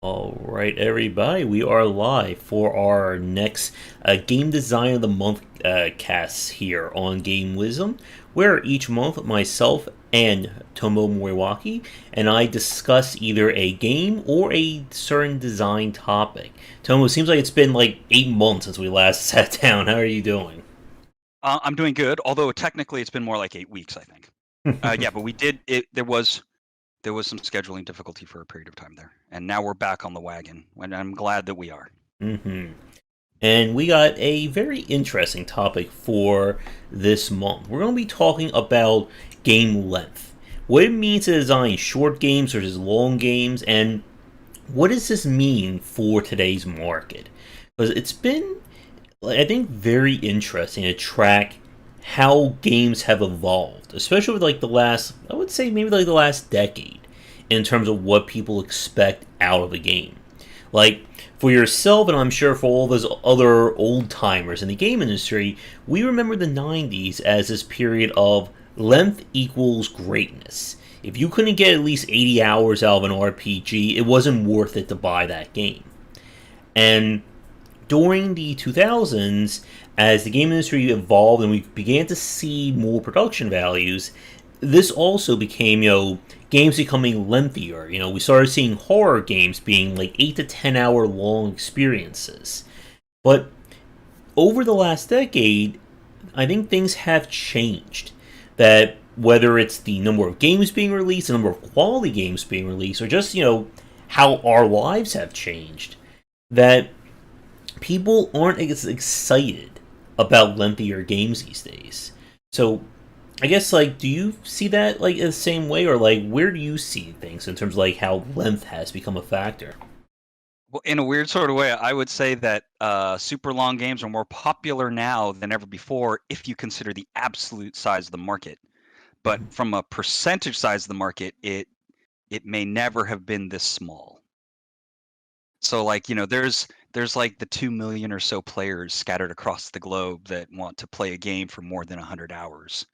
All right, everybody, we are live for our next Game Design of the Month casts here on Game Wisdom, where each month myself and Tomo and I discuss either a game or a certain design topic. Tomo, it seems like it's been like 8 months since we last sat down. How are you doing? I'm doing good, although technically it's been more like 8 weeks, I think. Yeah, but we did it. There was some scheduling difficulty for a period of time there, and now we're back on the wagon, and I'm glad that we are. hmm And we got a very interesting topic for this month. We're going to be talking about game length. What it means to design short games versus long games, and what does this mean for today's market? Because it's been, I think, very interesting to track how games have evolved, especially with like the last, I would say maybe like the last decade, in terms of what people expect out of a game. Like, for yourself, and I'm sure for all those other old timers in the game industry, we remember the 90s as this period of length equals greatness. If you couldn't get at least 80 hours out of an RPG, it wasn't worth it to buy that game. And during the 2000s, as the game industry evolved and we began to see more production values, this also became, games becoming lengthier. We started seeing horror games being like 8 to 10 hour long experiences. But over the last decade, I think things have changed. That whether it's the number of games being released, the number of quality games being released, or just, how our lives have changed, that people aren't as excited about lengthier games these days. So I guess, like, do you see that like the same way, or like where do you see things in terms of like how length has become a factor? Well, in a weird sort of way, I would say that super long games are more popular now than ever before if you consider the absolute size of the market. But from a percentage size of the market, it may never have been this small. So like, there's like the 2 million or so players scattered across the globe that want to play a game for more than 100 hours.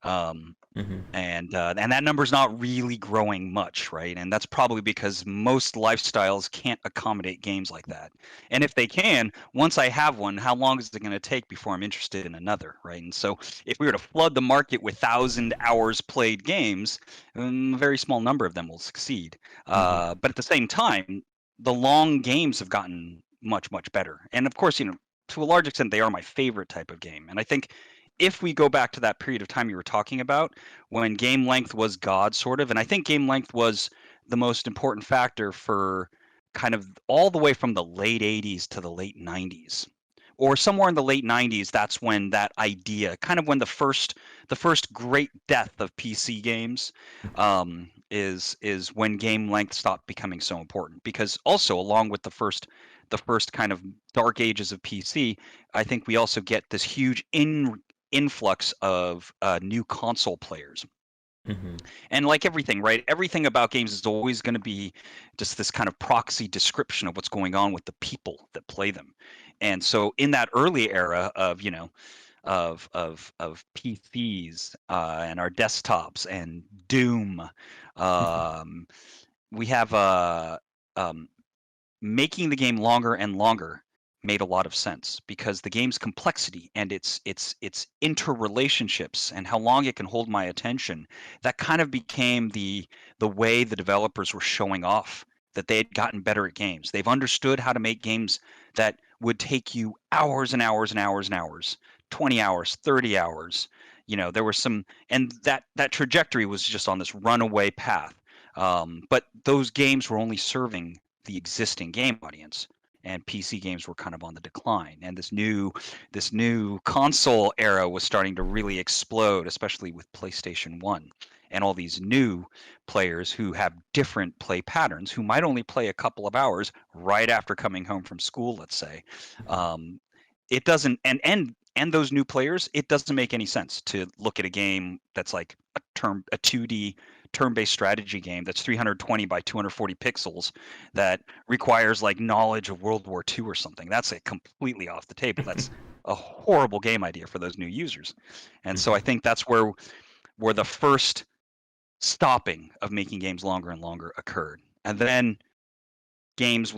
Um, Mm-hmm. and that number's not really growing much, right? And that's probably because most lifestyles can't accommodate games like that. And if they can, once I have one, how long is it going to take before I'm interested in another, right? And so if we were to flood the market with 1,000 hours played games, a very small number of them will succeed. Mm-hmm. But at the same time, the long games have gotten much, much better. And of course, to a large extent, they are my favorite type of game. And I think if we go back to that period of time you were talking about, when game length was God, sort of, and I think game length was the most important factor for kind of all the way from the late 80s to the late 90s. Or somewhere in the late 90s, that's when that idea, kind of when the first great death of PC games, is when game length stopped becoming so important. Because also, along with the first kind of dark ages of PC, I think we also get this huge influx of new console players. Mm-hmm. And like everything, right? Everything about games is always going to be just this kind of proxy description of what's going on with the people that play them. And so in that early era of, of PCs and our desktops and Doom, um, we have um, making the game longer and longer made a lot of sense because the game's complexity and its interrelationships and how long it can hold my attention, that kind of became the way the developers were showing off that they had gotten better at games. They've understood how to make games that would take you hours and hours and hours and hours, 20 hours, 30 hours. There was some, and that trajectory was just on this runaway path. But those games were only serving the existing game audience, and PC games were kind of on the decline. And this new console era was starting to really explode, especially with PlayStation 1 and all these new players who have different play patterns, who might only play a couple of hours right after coming home from school, let's say. Um, it doesn't and those new players, it doesn't make any sense to look at a game that's like a 2D turn-based strategy game that's 320 by 240 pixels that requires like knowledge of World War II or something. That's completely off the table. That's a horrible game idea for those new users. And so I Mm-hmm. think that's where the first stopping of making games longer and longer occurred. And then games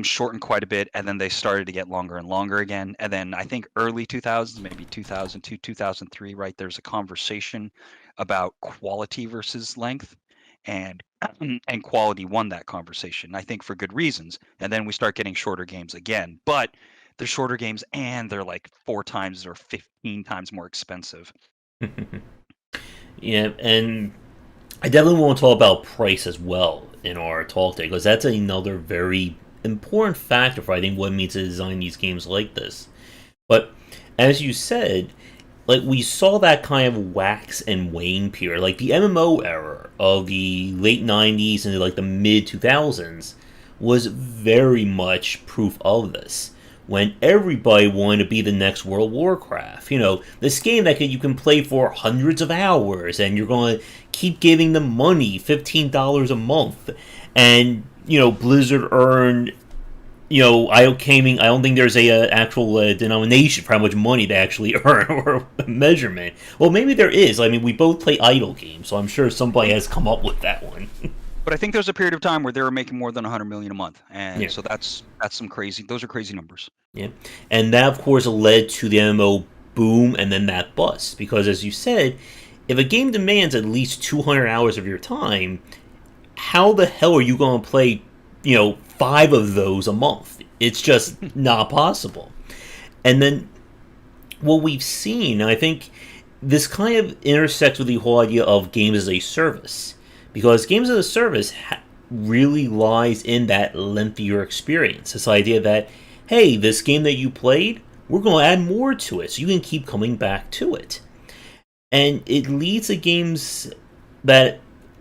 shortened quite a bit, and then they started to get longer and longer again. And then I think early 2000s, maybe 2002, 2003, right? There's a conversation about quality versus length, and and quality won that conversation. I think for good reasons. And then we start getting shorter games again, but they're shorter games and they're like 4 times or 15 times more expensive. Yeah, and I definitely want to talk about price as well in our talk today, because that's another very important factor for I think what it means to design these games like this. But as you said, like we saw that kind of wax and wane period, like the MMO era of the late '90s and like the mid 2000s was very much proof of this. When everybody wanted to be the next World of Warcraft, this game that you can play for hundreds of hours, and you're going to keep giving them money, $15 a month, and Blizzard earned I don't think there's a actual denomination for how much money they actually earn or a measurement. Well, maybe there is. I mean, we both play idle games, so I'm sure somebody has come up with that one. But I think there's a period of time where they were making more than 100 million a month, and Yeah. so that's some crazy. Those are crazy numbers. Yeah, and that of course led to the MMO boom and then that bust. Because as you said, if a game demands at least 200 hours of your time, how the hell are you going to play, 5 of those a month? It's just not possible. And then what we've seen, I think this kind of intersects with the whole idea of games as a service. Because games as a service really lies in that lengthier experience. This idea that, hey, this game that you played, we're going to add more to it so you can keep coming back to it. And it leads to games that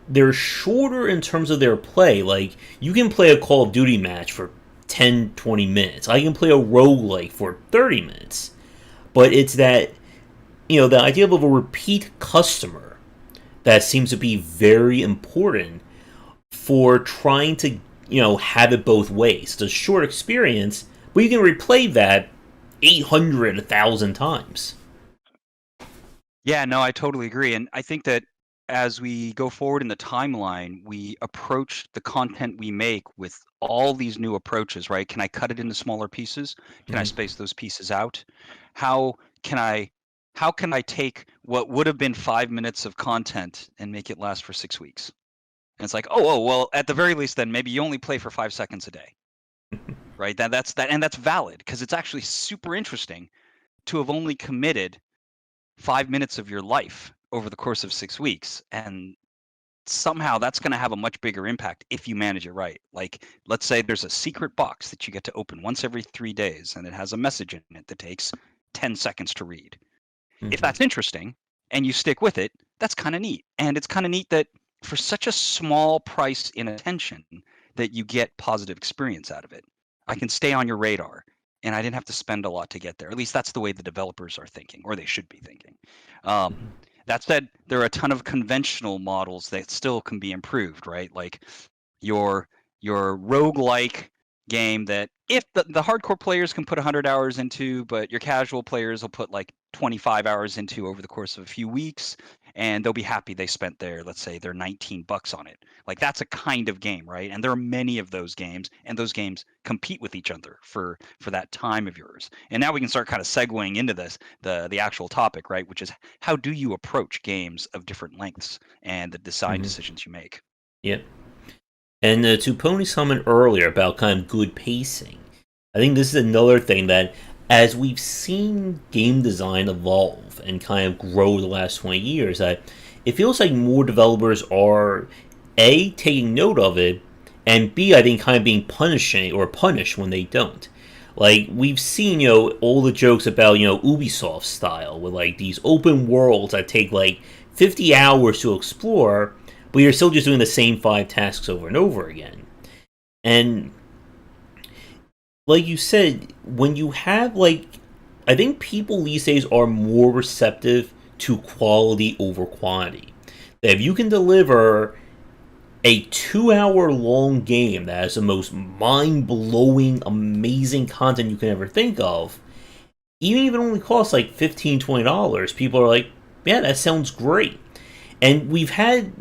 they're shorter in terms of their play. Like, you can play a Call of Duty match for 10, 20 minutes. I can play a roguelike for 30 minutes. But it's that, the idea of a repeat customer that seems to be very important for trying to, have it both ways. It's a short experience, but you can replay that 800, 1,000 times. Yeah, no, I totally agree. And I think that as we go forward in the timeline, we approach the content we make with all these new approaches, right? Can I cut it into smaller pieces? Can I space those pieces out? How can I take what would have been 5 minutes of content and make it last for 6 weeks? And it's like, well, at the very least, then maybe you only play for 5 seconds a day, right? And that's valid because it's actually super interesting to have only committed 5 minutes of your life over the course of 6 weeks, and somehow that's going to have a much bigger impact if you manage it right. Like, let's say there's a secret box that you get to open once every 3 days, and it has a message in it that takes 10 seconds to read. If that's interesting and you stick with it, that's kind of neat. And it's kind of neat that for such a small price in attention that you get positive experience out of it. I can stay on your radar, and I didn't have to spend a lot to get there. At least that's the way the developers are thinking, or they should be thinking. That said, there are a ton of conventional models that still can be improved, right? Like your roguelike game that if the hardcore players can put 100 hours into, but your casual players will put like 25 hours into over the course of a few weeks, and they'll be happy they spent let's say their $19 on it. Like, that's a kind of game, right? And there are many of those games, and those games compete with each other for that time of yours. And now we can start kind of segueing into the actual topic, right? Which is, how do you approach games of different lengths and the design decisions you make? Yep. And to Pony's comment earlier about kind of good pacing, I think this is another thing that, as we've seen game design evolve and kind of grow the last 20 years, that it feels like more developers are, A, taking note of it, and B, I think kind of being punished when they don't. Like, we've seen, all the jokes about, Ubisoft style, with like these open worlds that take like 50 hours to explore, but you're still just doing the same 5 tasks over and over again. And like you said, when you have I think people these days are more receptive to quality over quantity. That if you can deliver a 2-hour long game that has the most mind blowing, amazing content you can ever think of, even if it only costs like $15, $20, people are like, yeah, that sounds great. And we've had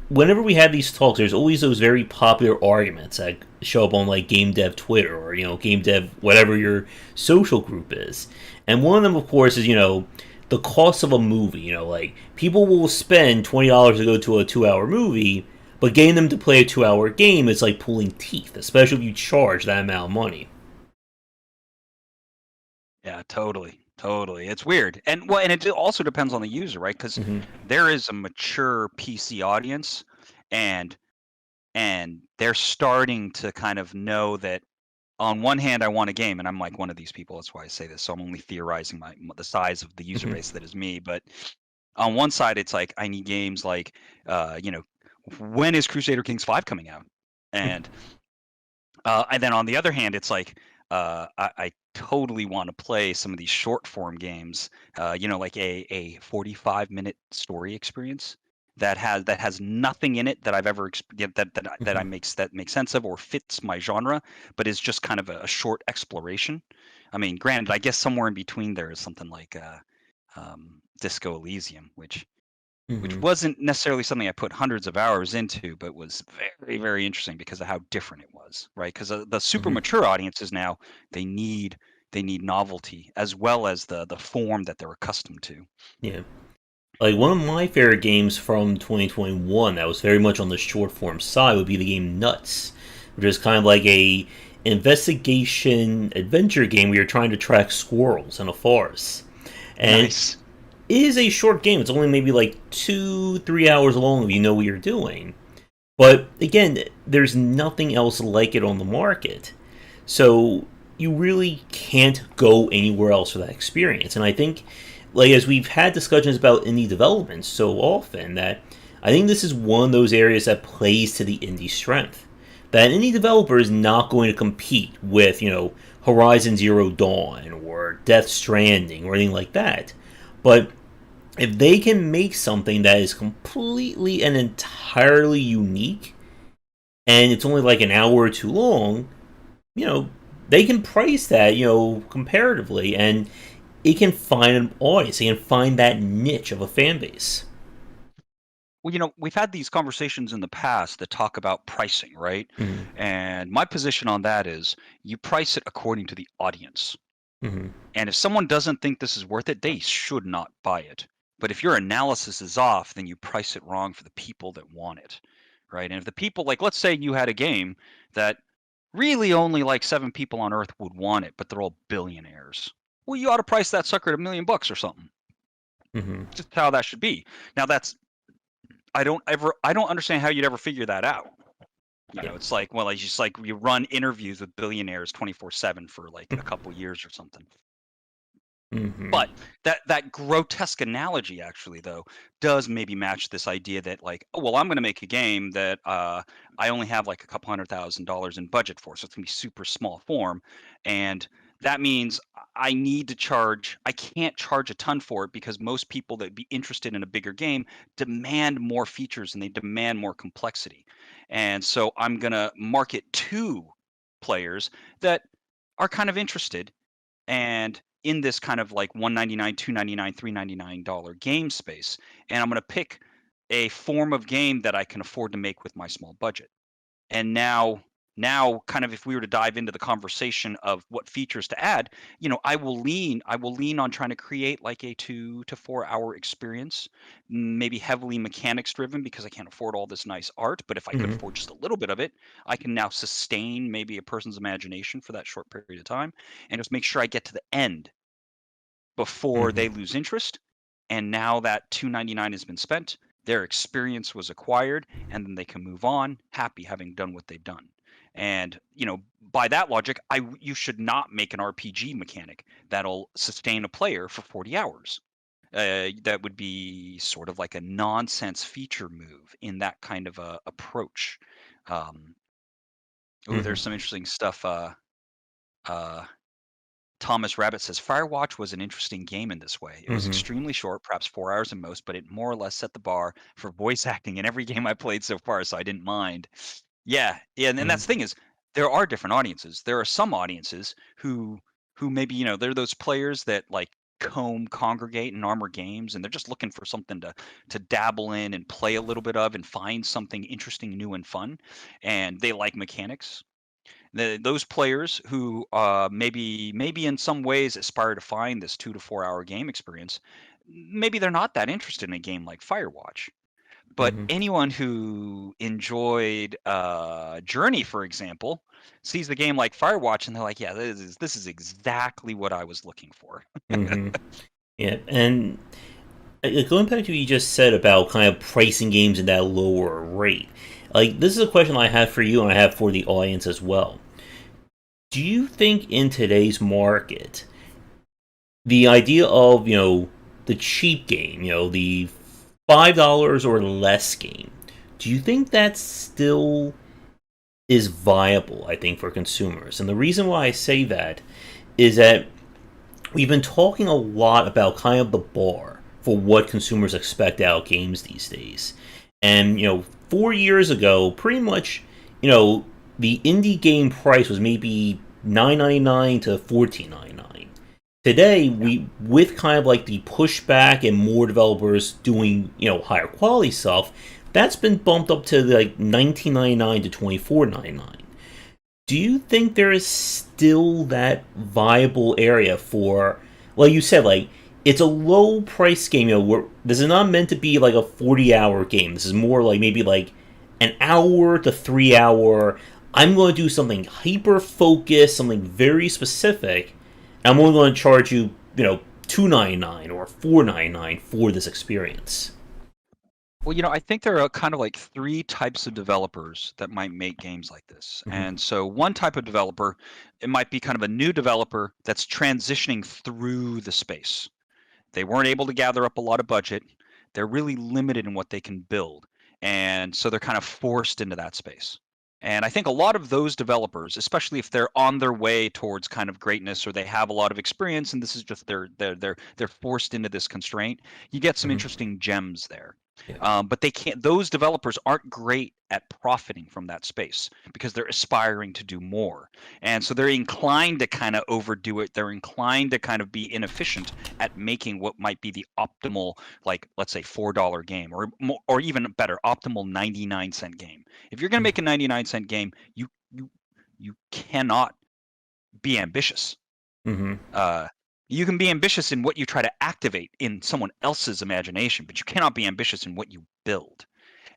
whenever we have these talks, there's always those very popular arguments that show up on like game dev Twitter or game dev whatever your social group is, and one of them, of course, is the cost of a movie. Like people will spend $20 to go to a 2 hour movie, but getting them to play a 2 hour game is like pulling teeth, especially if you charge that amount of money. Yeah, totally, totally. It's weird, and it also depends on the user, right? Because Mm-hmm. there is a mature PC audience, and they're starting to kind of know that on one hand, I want a game, and I'm like one of these people. That's why I say this. So I'm only theorizing the size of the user Mm-hmm. base that is me. But on one side, it's like I need games like, when is Crusader Kings 5 coming out? And then on the other hand, it's like I totally want to play some of these short form games, like a 45-minute story experience that has nothing in it that I've ever Mm-hmm. that makes sense of or fits my genre, but is just kind of a short exploration. I mean, granted, I guess somewhere in between there is something like Disco Elysium, which Mm-hmm. wasn't necessarily something I put hundreds of hours into, but was very, very interesting because of how different it was, right? Because the super Mm-hmm. mature audiences now they need they need novelty as well as the form that they're accustomed to. Yeah. Like one of my favorite games from 2021 that was very much on the short form side would be the game Nuts, which is kind of like a investigation adventure game where you're trying to track squirrels in a forest. And it Nice. is a short game. It's only maybe like 2, 3 hours long if you know what you're doing. But again, there's nothing else like it on the market. So you really can't go anywhere else for that experience. And I think, like as we've had discussions about indie development so often, that I think this is one of those areas that plays to the indie strength. That an indie developer is not going to compete with, Horizon Zero Dawn or Death Stranding or anything like that. But if they can make something that is completely and entirely unique, and it's only like an hour or two long, you know, they can price that, comparatively, and it can find an audience. It can find that niche of a fan base. Well, we've had these conversations in the past that talk about pricing, right? Mm-hmm. And my position on that is you price it according to the audience. Mm-hmm. And if someone doesn't think this is worth it, they should not buy it. But if your analysis is off, then you price it wrong for the people that want it, right? And if the people, like, let's say you had a game that really only like 7 people on Earth would want it, but they're all billionaires. Well, you ought to price that sucker at $1 million or something. Mm-hmm. Just how that should be. Now, I don't understand how you'd ever figure that out. Yeah. It's like, well, it's just like you run interviews with billionaires 24/7 for like a couple years or something. Mm-hmm. But that grotesque analogy actually though does maybe match this idea that like, oh well, I'm going to make a game that I only have like a couple $100,000 in budget for, so it's going to be super small form, and that means I can't charge a ton for it because most people that be interested in a bigger game demand more features and they demand more complexity, and so I'm going to market to players that are kind of interested and in this kind of like 199, 299, $399 game space, and I'm going to pick a form of game that I can afford to make with my small budget. And now kind of if we were to dive into the conversation of what features to add, I will lean on trying to create like a 2 to 4 hour experience, maybe heavily mechanics driven because I can't afford all this nice art, but if I could Mm-hmm. afford just a little bit of it, I can now sustain maybe a person's imagination for that short period of time and just make sure I get to the end before Mm-hmm. they lose interest. And now that 299 has been spent, their experience was acquired, and then they can move on, happy having done what they've done. And by that logic, you should not make an RPG mechanic that'll sustain a player for 40 hours. That would be sort of like a nonsense feature move in that kind of a approach. Um, Mm-hmm. there's some interesting stuff. Uh, Thomas Rabbit says Firewatch was an interesting game in this way. It was Mm-hmm. extremely short, perhaps 4 hours at most, but it more or less set the bar for voice acting in every game I played so far, so I didn't mind. Yeah, and Mm-hmm. that's the thing is there are different audiences. There are some audiences who maybe they're those players that like congregate in Armor Games, and they're just looking for something to dabble in and play a little bit of and find something interesting, new, and fun, and they like mechanics. Those players who maybe in some ways aspire to find this 2 to 4 hour game experience, maybe they're not that interested in a game like Firewatch. But Hmm. anyone who enjoyed Journey, for example, sees the game like Firewatch and they're like, yeah, this is exactly what I was looking for. Hmm. Yeah, and going back to what you just said about kind of pricing games in that lower rate, like this is a question I have for you and I have for the audience as well. Do you think in today's market, the idea of the cheap game, the $5 or less game, do you think that still is viable? I think for consumers, and the reason why I say that is that we've been talking a lot about kind of the bar for what consumers expect out of games these days. And 4 years ago, pretty much, the indie game price was maybe $9.99 to $14.99. Today, Yeah. we with kind of like the pushback and more developers doing higher quality stuff, that's been bumped up to like $19.99 to $24.99. Do you think there is still that viable area for, like you said, like it's a low price game, where this is not meant to be like a 40-hour game. This is more like maybe like an hour to 3 hour. I'm going to do something hyper focused, something very specific. And I'm only going to charge you, $2.99 or $4.99 for this experience. Well, I think there are kind of like three types of developers that might make games like this. Mm-hmm. And so one type of developer, it might be kind of a new developer that's transitioning through the space. They weren't able to gather up a lot of budget. They're really limited in what they can build. And so they're kind of forced into that space. And I think a lot of those developers, especially if they're on their way towards kind of greatness or they have a lot of experience and this is just they're forced into this constraint, you get some Mm-hmm. interesting gems there. Yeah. But they can't, those developers aren't great at profiting from that space because they're aspiring to do more. And so they're inclined to kind of overdo it. They're inclined to kind of be inefficient at making what might be the optimal, like let's say $4 game, or even better, optimal 99-cent game. If you're going to make a 99-cent game, you cannot be ambitious. Mm-hmm. Uh, you can be ambitious in what you try to activate in someone else's imagination, but you cannot be ambitious in what you build.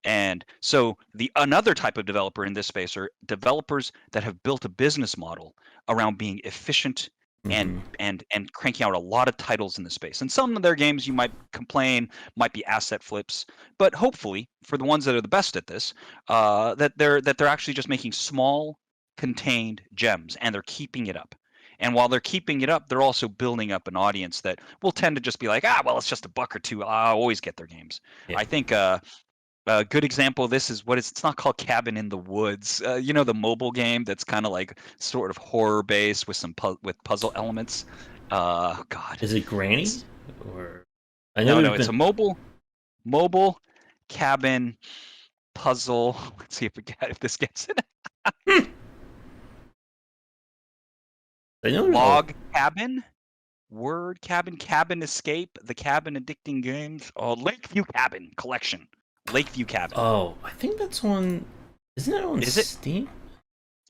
And so the another type of developer in this space are developers that have built a business model around being efficient and Mm-hmm. and cranking out a lot of titles in the space. And some of their games you might complain might be asset flips, but hopefully for the ones that are the best at this, that they're actually just making small contained gems and they're keeping it up. And while they're keeping it up, they're also building up an audience that will tend to just be like, well, it's just a buck or two. I'll always get their games. Yeah. I think a good example of this is it's not called Cabin in the Woods. The mobile game that's kind of like sort of horror based with some with puzzle elements. God, Is it Granny? it's Or I know no, there's no, it's been. a mobile cabin puzzle. Let's see if this gets it. Hmm, I know there's. Oh, Log cabin, word cabin escape, the cabin addicting games. Oh, Lakeview Cabin collection. Lakeview Cabin. oh, I think that's on. Isn't that on Is it? Steam?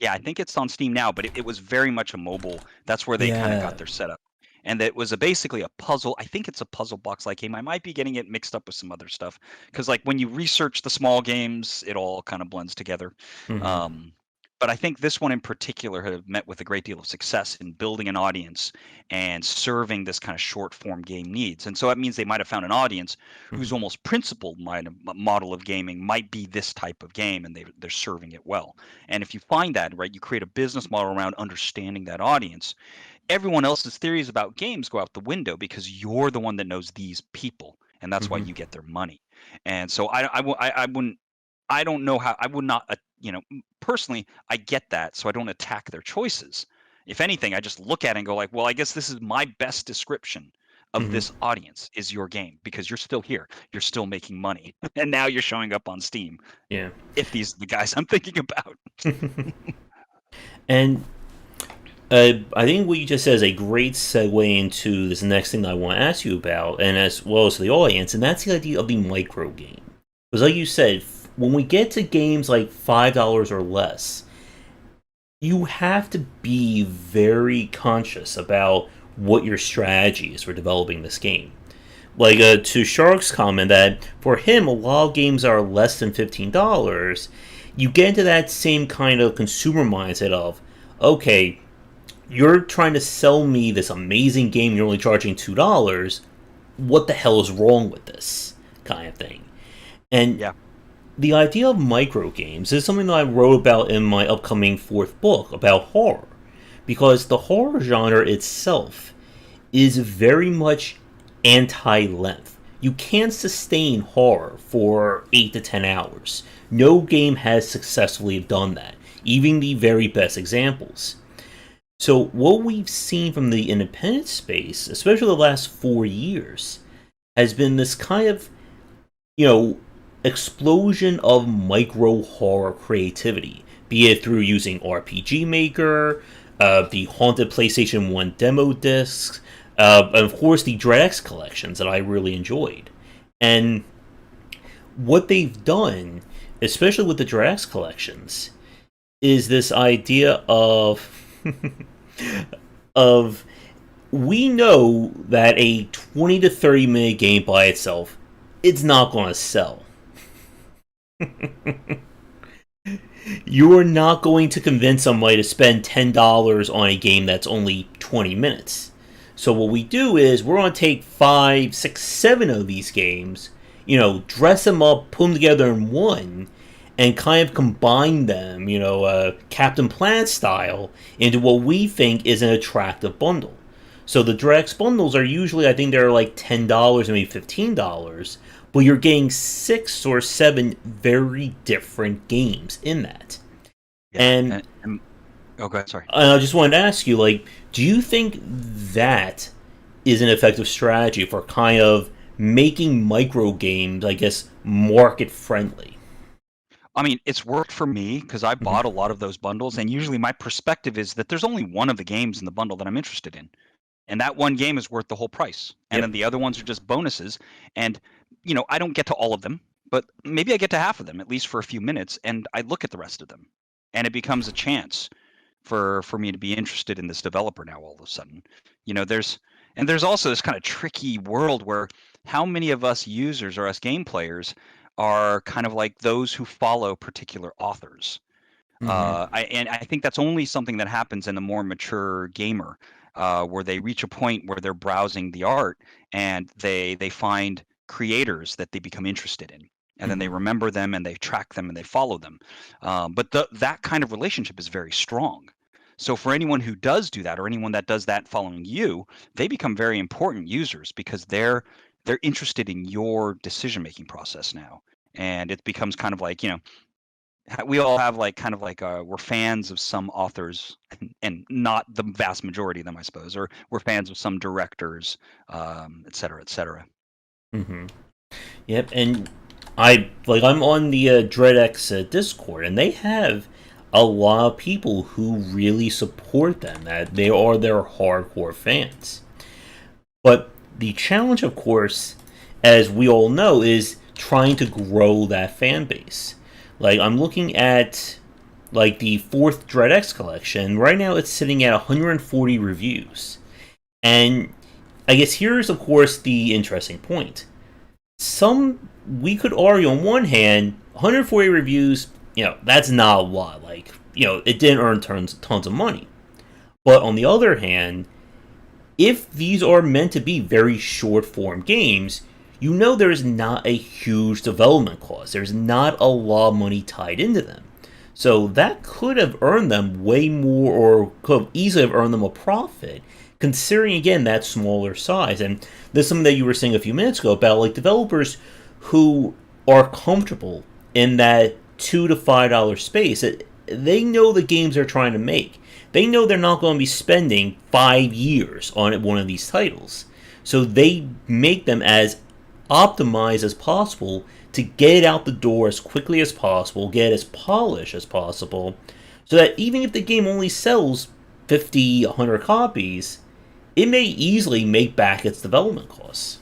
Yeah, I think it's on Steam now, but it was very much a mobile. That's where they kind of got Yeah. their setup. And it was basically a puzzle. I think it's a puzzle box like game. I might be getting it mixed up with some other stuff because, like, when you research the small games, it all kind of blends together. Mm-hmm. Um, but I think this one in particular have met with a great deal of success in building an audience and serving this kind of short form game needs. And so that means they might have found an audience whose almost principal model of gaming might be this type of game, and they're serving it well. And if you find that, right, you create a business model around understanding that audience. Everyone else's theories about games go out the window because you're the one that knows these people, and that's why Mm-hmm. you get their money. And so I wouldn't, I don't know how I would not, personally, I get that, so I don't attack their choices. If anything, I just look at it and go like, well, I guess this is my best description of Mm-hmm. this audience is your game because you're still here, you're still making money, and now you're showing up on Steam. Yeah. If these are the guys I'm thinking about. And I think what you just said is a great segue into this next thing that I want to ask you about, and as well as the audience, and that's the idea of the micro game. Because, like you said, when we get to games like $5 or less, you have to be very conscious about what your strategy is for developing this game. Like to Shark's comment that for him, a lot of games are less than $15. You get into that same kind of consumer mindset of, okay, you're trying to sell me this amazing game, you're only charging $2. What the hell is wrong with this kind of thing? And Yeah. the idea of micro games is something that I wrote about in my upcoming fourth book about horror. Because the horror genre itself is very much anti-length. You can't sustain horror for 8 to 10 hours. No game has successfully done that, even the very best examples. So what we've seen from the independent space, especially the last 4 years, has been this kind of, you know, explosion of micro horror creativity, be it through using RPG Maker, the haunted PlayStation 1 demo discs, and of course the Dread X collections that I really enjoyed. And what they've done, especially with the Dread X collections, is this idea of of we know that a 20 to 30 minute game by itself, it's not going to sell. You are not going to convince somebody to spend $10 on a game that's only 20 minutes. So what we do is we're going to take 5, 6, 7 of these games, dress them up, put them together in one, and kind of combine them, Captain Planet style, into what we think is an attractive bundle. So the Drex bundles are usually, I think they're like $10, maybe $15, but you're getting 6 or 7 very different games in that. Yeah. And oh, go ahead, sorry. I just wanted to ask you, do you think that is an effective strategy for kind of making micro games, I guess, market friendly? I mean, it's worked for me because I Mm-hmm. bought a lot of those bundles, and usually my perspective is that there's only one of the games in the bundle that I'm interested in. And that one game is worth the whole price. And Yep. then the other ones are just bonuses. And, I don't get to all of them, but maybe I get to half of them, at least for a few minutes, and I look at the rest of them. And it becomes a chance for me to be interested in this developer now all of a sudden. There's also this kind of tricky world where how many of us users or us game players are kind of like those who follow particular authors. Mm-hmm. I think that's only something that happens in a more mature gamer, where they reach a point where they're browsing the art and they find creators that they become interested in, and then they Mm-hmm. remember them and they track them and they follow them. But that kind of relationship is very strong. So for anyone who does do that, or anyone that does that following you, they become very important users because they're interested in your decision making process now, and it becomes kind of like we all have like kind of like we're fans of some authors, and not the vast majority of them, I suppose, or we're fans of some directors, et cetera, et cetera. Mm-hmm. Yep, and I'm on the DreadX Discord, and they have a lot of people who really support them. That they are their hardcore fans. But the challenge, of course, as we all know, is trying to grow that fan base. I'm looking at the fourth DreadX collection. Right now, it's sitting at 140 reviews, and I guess here's, of course, the interesting point. We could argue on one hand, 140 reviews, that's not a lot. It didn't earn tons of money. But on the other hand, if these are meant to be very short form games, there's not a huge development cost. There's not a lot of money tied into them. So that could have earned them way more, or could have easily have earned them a profit, considering again that smaller size. And this is something that you were saying a few minutes ago about developers who are comfortable in that $2 to $5 space. They know the games they're trying to make. They know they're not going to be spending 5 years on one of these titles. So they make them as optimized as possible to get it out the door as quickly as possible, get it as polished as possible, so that even if the game only sells 50, 100 copies, it may easily make back its development costs.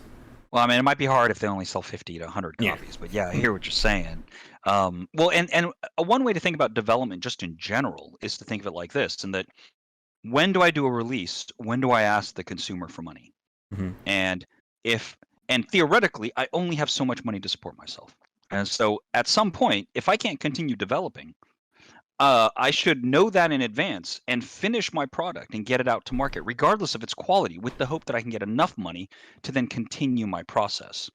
Well, I mean, it might be hard if they only sell 50 to 100 Yeah. copies, but yeah, I hear what you're saying. Well, and one way to think about development just in general is to think of it like this, and that when do I do a release? When do I ask the consumer for money? Mm-hmm. And if and theoretically, I only have so much money to support myself. And so at some point, if I can't continue developing, I should know that in advance and finish my product and get it out to market, regardless of its quality, with the hope that I can get enough money to then continue my process.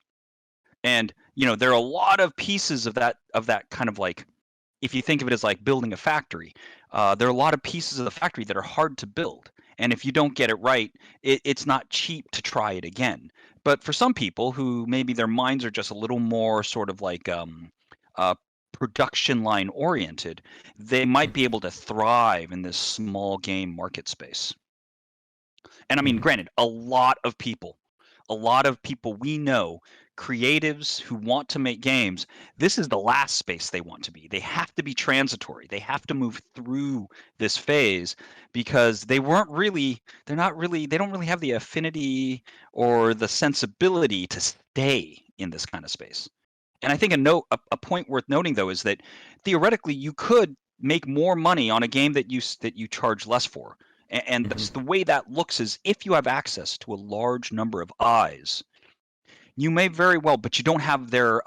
And there are a lot of pieces of that kind of like, if you think of it as like building a factory, there are a lot of pieces of the factory that are hard to build. And if you don't get it right, it's not cheap to try it again. But for some people who maybe their minds are just a little more sort of like uh, production line oriented, they might be able to thrive in this small game market space. And I mean, Mm-hmm. granted, a lot of people we know, creatives who want to make games, this is the last space they want to be. They have to be transitory. They have to move through this phase because they don't really have the affinity or the sensibility to stay in this kind of space. And I think a point worth noting though is that theoretically you could make more money on a game that you charge less for. And Mm-hmm. the way that looks is if you have access to a large number of eyes, you may very well, but you don't have their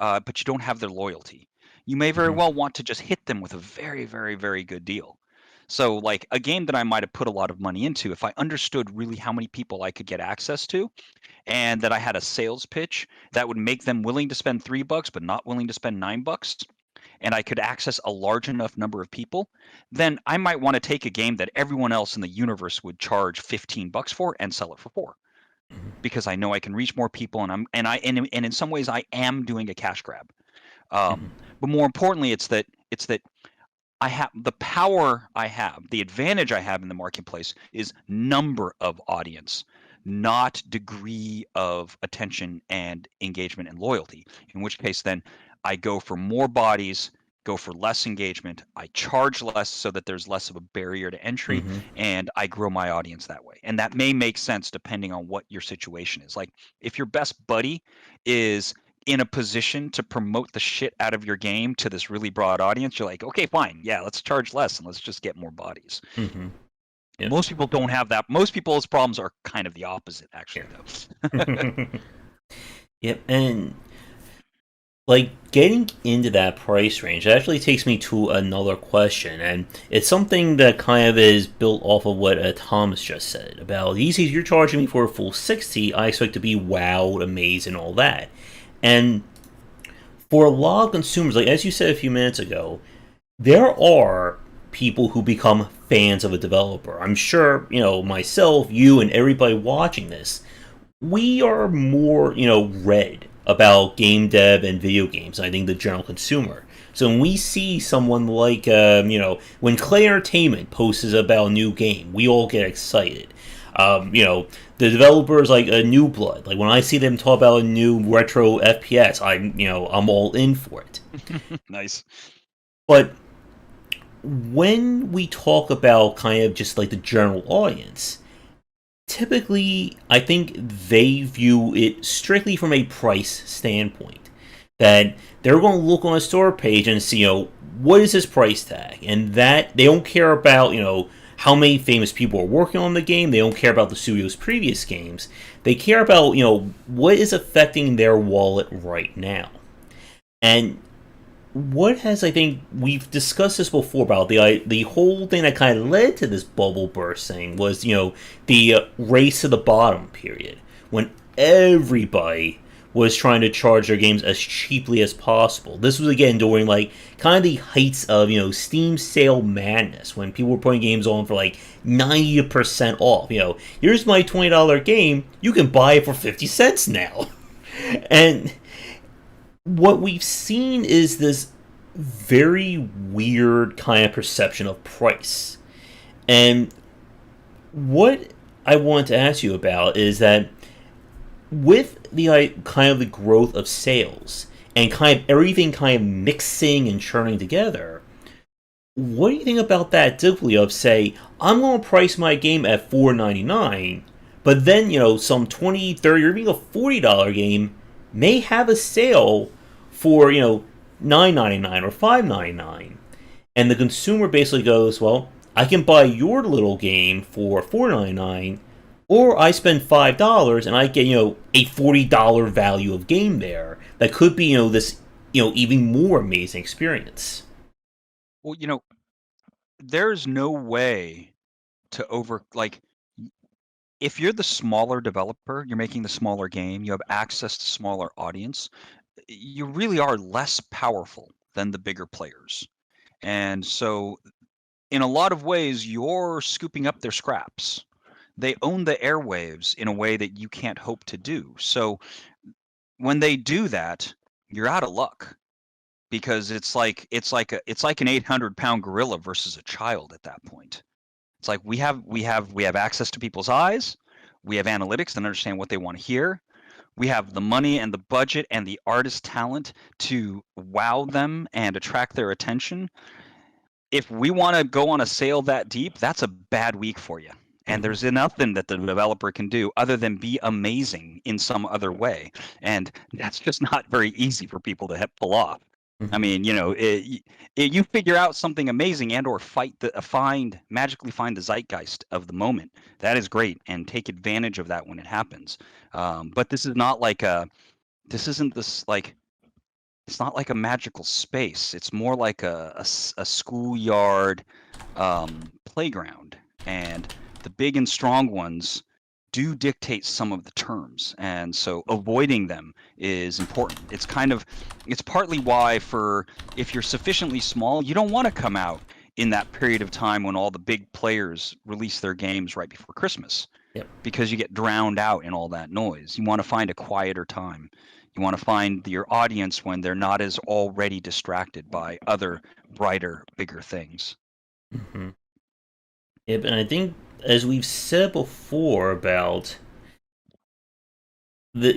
loyalty. You may very Mm-hmm. well want to just hit them with a very, very, very good deal. So, like a game that I might have put a lot of money into, if I understood really how many people I could get access to, and that I had a sales pitch that would make them willing to spend $3 but not willing to spend $9, and I could access a large enough number of people, then I might want to take a game that everyone else in the universe would charge $15 for and sell it for 4 because I know I can reach more people, and in some ways I am doing a cash grab. Mm-hmm. But more importantly, it's that I have the power I have, the advantage I have in the marketplace is number of audience, not degree of attention and engagement and loyalty. In which case, then I go for more bodies, go for less engagement, I charge less so that there's less of a barrier to entry, Mm-hmm. and I grow my audience that way. And that may make sense depending on what your situation is. Like if your best buddy is in a position to promote the shit out of your game to this really broad audience, you're like, okay, fine, yeah, let's charge less and let's just get more bodies. Mm-hmm. Yep. Most people don't have that. Most people's problems are kind of the opposite, actually, though. Yeah. Yep. And like getting into that price range actually takes me to another question, and it's something that kind of is built off of what Thomas just said about these. You're charging me for a full 60. I expect to be wowed, amazed, and all that. And for a lot of consumers, like as you said a few minutes ago, there are people who become fans of a developer. I'm sure, myself, you, and everybody watching this, we are more, read about game dev and video games, I think, the general consumer. So when we see someone like, when Clay Entertainment posts about a new game, we all get excited. The developers like New Blood, like when I see them talk about a new retro FPS, I'm all in for it. Nice. But when we talk about kind of just like the general audience, typically I think they view it strictly from a price standpoint. That they're going to look on a store page and see, what is this price tag? And that they don't care about, how many famous people are working on the game. They don't care about the studio's previous games. They care about, what is affecting their wallet right now. And what has, I think we've discussed this before about the whole thing that kind of led to this bubble bursting was the race to the bottom period when everybody was trying to charge their games as cheaply as possible. This was again during like kind of the heights of Steam sale madness when people were putting games on for like 90% off. Here's my $20 game, you can buy it for 50 cents now. And what we've seen is this very weird kind of perception of price. And what I want to ask you about is that with the kind of the growth of sales and kind of everything kind of mixing and churning together, what do you think about that typically of say, I'm going to price my game at $4.99, but then, some 20, 30, or even a $40 game may have a sale for, $9.99 or $5.99. And the consumer basically goes, well, I can buy your little game for $4.99, or I spend $5 and I get, a $40 value of game there that could be, this, even more amazing experience. Well, there's no way to over like if you're the smaller developer, you're making the smaller game, you have access to smaller audience, you really are less powerful than the bigger players. And so in a lot of ways, you're scooping up their scraps. They own the airwaves in a way that you can't hope to do. So when they do that, you're out of luck because it's like an 800-pound gorilla versus a child at that point. It's like we have access to people's eyes. We have analytics that understand what they want to hear. We have the money and the budget and the artist talent to wow them and attract their attention. If we want to go on a sale that deep, that's a bad week for you. And Mm-hmm. there's nothing that the developer can do other than be amazing in some other way. And that's just not very easy for people to pull off. I Mm-hmm. mean, you figure out something amazing and or magically find the zeitgeist of the moment. That is great, and take advantage of that when it happens. But this is not like this isn't this like it's not like a magical space. It's more like a schoolyard playground, and the big and strong ones do dictate some of the terms, and so avoiding them is important. It's partly why if you're sufficiently small, you don't want to come out in that period of time when all the big players release their games right before Christmas, Yep. because you get drowned out in all that noise. You want to find a quieter time. You want to find your audience when they're not as already distracted by other brighter, bigger things. Mm-hmm. Yep. And I think, as we've said before about the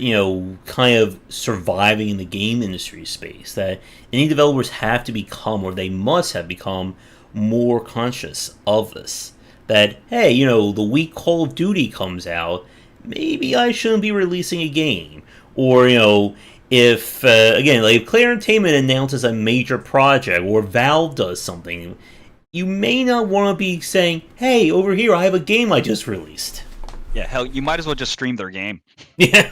kind of surviving in the game industry space, that any developers have to become, or they must have become, more conscious of this. That, hey, the week Call of Duty comes out, maybe I shouldn't be releasing a game. Or, if again, like if Claire Entertainment announces a major project, or Valve does something, you may not want to be saying, hey, over here I have a game I just released. Yeah, hell, you might as well just stream their game. Yeah.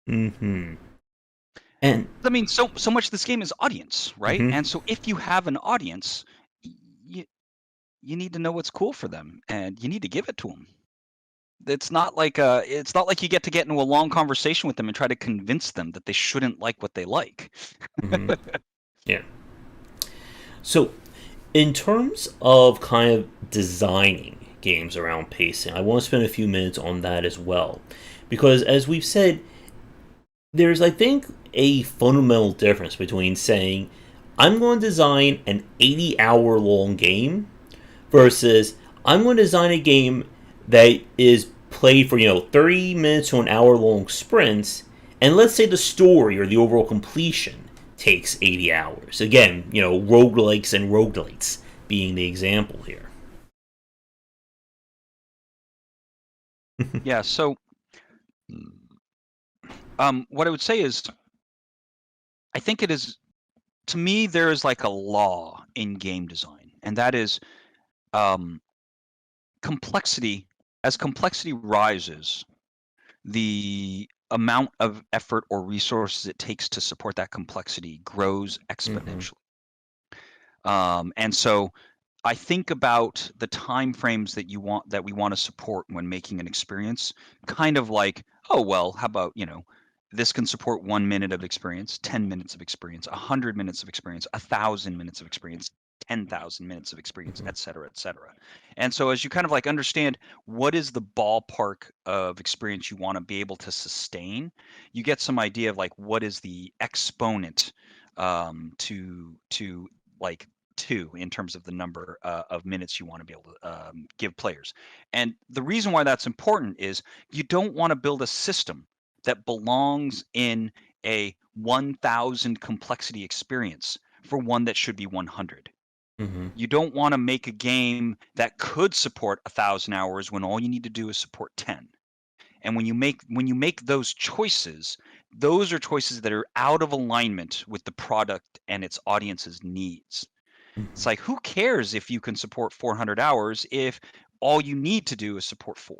Mm-hmm. And I mean, so much of this game is audience, right? mm-hmm. And so if you have an audience, you you need to know what's cool for them, and you need to give it to them. It's not like you get to get into a long conversation with them and try to convince them that they shouldn't like what they like. Mm-hmm. Yeah. So, in terms of kind of designing games around pacing, I want to spend a few minutes on that as well. Because, as we've said, there's, I think, a fundamental difference between saying, I'm going to design an 80-hour long game versus I'm going to design a game that is played for, 30 minutes to an hour long sprints, and let's say the story or the overall completion takes 80 hours. Again, roguelikes and roguelites being the example here. Yeah, so what I would say is I think it is, to me, there is like a law in game design, and that is um, complexity. As complexity rises, the amount of effort or resources it takes to support that complexity grows Mm-hmm. exponentially. And so I think about the time frames that we want to support when making an experience, kind of like, oh well, how about, this can support 1 minute of experience, 10 minutes of experience, 100 minutes of experience, 1,000 minutes of experience, 10,000 minutes of experience, Mm-hmm. et cetera, et cetera. And so as you kind of like understand what is the ballpark of experience you want to be able to sustain, you get some idea of like what is the exponent to like two in terms of the number of minutes you want to be able to give players. And the reason why that's important is you don't want to build a system that belongs in a 1,000 complexity experience for one that should be 100. Mm-hmm. You don't want to make a game that could support 1,000 hours when all you need to do is support 10. And when you make those choices, those are choices that are out of alignment with the product and its audience's needs. It's Mm-hmm. like, who cares if you can support 400 hours if all you need to do is support 4?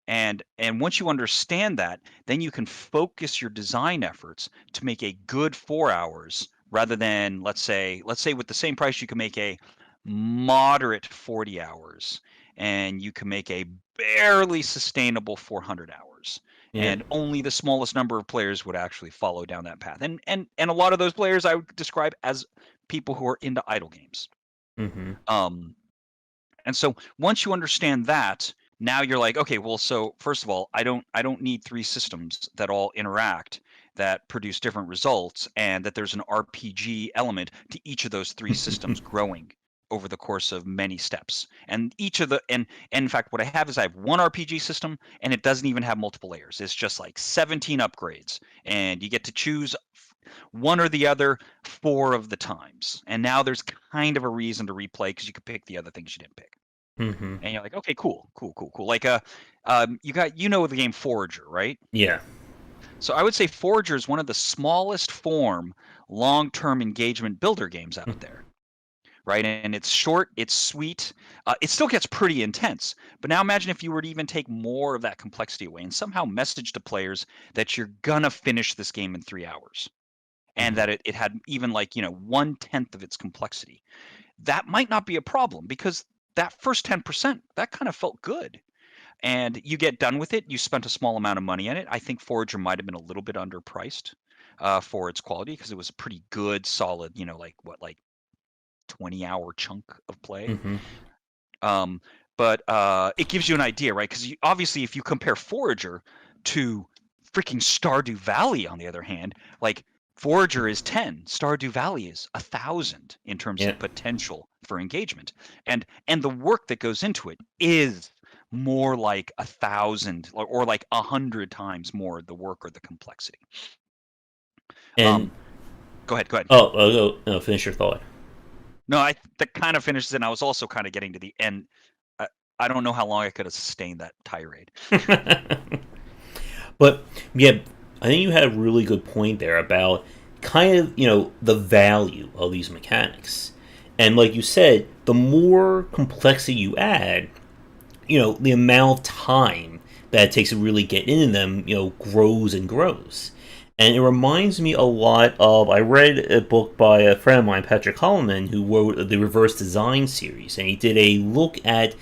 And once you understand that, then you can focus your design efforts to make a good 4 hours rather than, let's say with the same price you can make a moderate 40 hours, and you can make a barely sustainable 400 hours. Yeah. And only the smallest number of players would actually follow down that path. And a lot of those players I would describe as people who are into idle games. Mm-hmm. Um, and so once you understand that, now you're like, okay, well, so first of all, I don't need three systems that all interact that produce different results, and that there's an RPG element to each of those three systems growing over the course of many steps. And each of the and in fact, what I have is I have one RPG system, and it doesn't even have multiple layers. It's just like 17 upgrades, and you get to choose one or the other 4 of the times. And now there's kind of a reason to replay because you could pick the other things you didn't pick. Mm-hmm. And you're like, okay, cool, cool, cool, cool. Like you know the game Forager, right? Yeah. So I would say Forager is one of the smallest form long-term engagement builder games out there, right? And it's short, it's sweet. It still gets pretty intense. But now imagine if you were to even take more of that complexity away and somehow message to players that you're gonna finish this game in 3 hours, and Mm-hmm. that it had even, like, 1/10 of its complexity. That might not be a problem because that first 10%, that kind of felt good. And you get done with it, you spent a small amount of money in it. I think Forager might have been a little bit underpriced for its quality because it was a pretty good, solid, like 20-hour chunk of play. Mm-hmm. Um, but it gives you an idea, right? Because obviously, if you compare Forager to freaking Stardew Valley, on the other hand, like Forager is 10, Stardew Valley is 1,000 in terms Yeah. of potential for engagement, and the work that goes into it is more like 1,000 or like 100 times more the work or the complexity. And Um, Go ahead, go ahead. no, finish your thought. No, that kind of finishes it. And I was also kind of getting to the end. I, I don't know how long I could have sustained that tirade. But yeah, I think you had a really good point there about kind of the value of these mechanics, and like you said, the more complexity you add, the amount of time that it takes to really get into them, grows and grows. And it reminds me a lot of, I read a book by a friend of mine, Patrick Holloman, who wrote the Reverse Design series, and he did a look at